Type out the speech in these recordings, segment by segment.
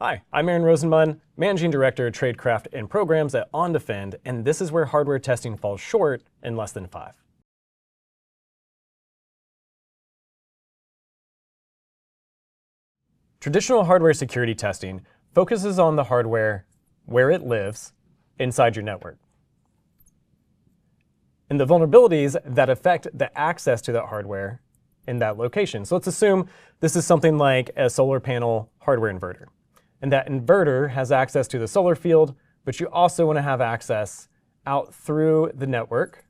Hi, I'm Aaron Rosenmund, Managing Director of Tradecraft and Programs at OnDefend, and this is where hardware testing falls short in less than 5. Traditional hardware security testing focuses on the hardware where it lives inside your network, and the vulnerabilities that affect the access to that hardware in that location. So let's assume this is something like a solar panel hardware inverter. And that inverter has access to the solar field, but you also want to have access out through the network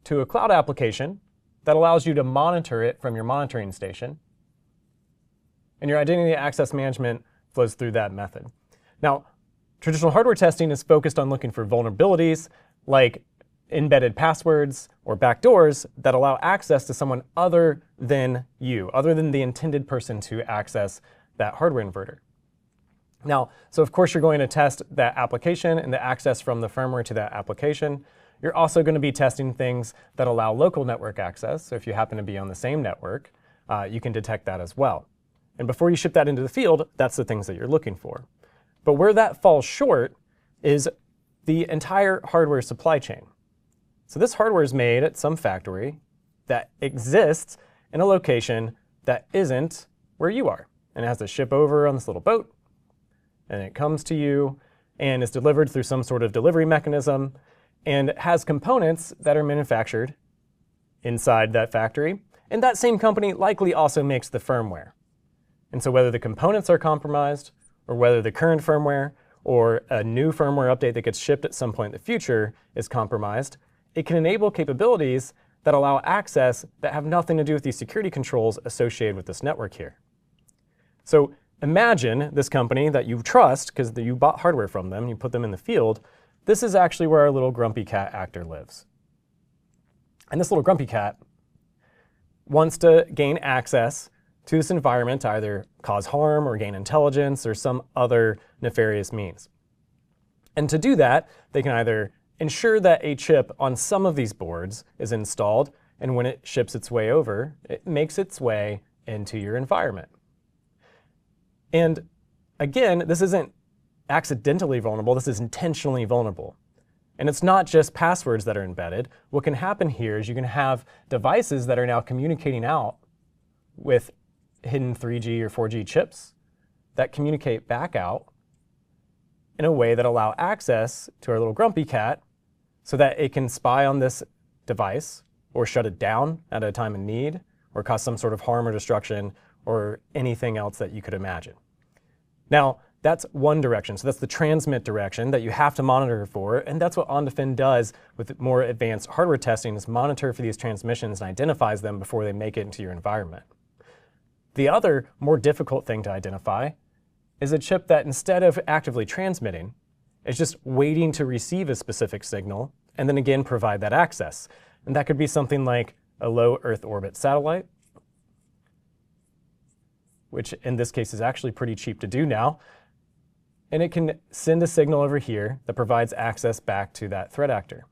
to a cloud application that allows you to monitor it from your monitoring station. And your identity access management flows through that method. Now, traditional hardware testing is focused on looking for vulnerabilities like embedded passwords or backdoors that allow access to someone other than you, other than the intended person to access that hardware inverter. Now, so of course you're going to test that application and the access from the firmware to that application. You're also going to be testing things that allow local network access. So if you happen to be on the same network, you can detect that as well. And before you ship that into the field, that's the things that you're looking for. But where that falls short is the entire hardware supply chain. So this hardware is made at some factory that exists in a location that isn't where you are. And it has to ship over on this little boat. And it comes to you and is delivered through some sort of delivery mechanism and has components that are manufactured inside that factory. And that same company likely also makes the firmware. And so whether the components are compromised or whether the current firmware or a new firmware update that gets shipped at some point in the future is compromised, it can enable capabilities that allow access that have nothing to do with these security controls associated with this network here. So imagine this company that you trust because you bought hardware from them, you put them in the field. This is actually where our little grumpy cat actor lives. And this little grumpy cat wants to gain access to this environment to either cause harm or gain intelligence or some other nefarious means. And to do that, they can either ensure that a chip on some of these boards is installed, and when it ships its way over, it makes its way into your environment. And again, this isn't accidentally vulnerable, this is intentionally vulnerable. And it's not just passwords that are embedded. What can happen here is you can have devices that are now communicating out with hidden 3G or 4G chips that communicate back out in a way that allow access to our little grumpy cat so that it can spy on this device or shut it down at a time of need or cause some sort of harm or destruction or anything else that you could imagine. Now, that's one direction. So that's the transmit direction that you have to monitor for, and that's what OnDefend does with more advanced hardware testing, is monitor for these transmissions and identifies them before they make it into your environment. The other, more difficult thing to identify is a chip that instead of actively transmitting, is just waiting to receive a specific signal and then again provide that access. And that could be something like a low Earth orbit satellite, which in this case is actually pretty cheap to do now. And it can send a signal over here that provides access back to that threat actor.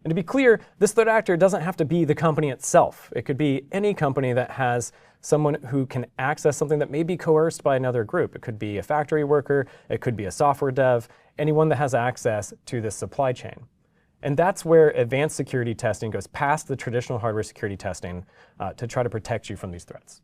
And to be clear, this threat actor doesn't have to be the company itself. It could be any company that has someone who can access something that may be coerced by another group. It could be a factory worker, it could be a software dev, anyone that has access to this supply chain. And that's where advanced security testing goes past the traditional hardware security testing to try to protect you from these threats.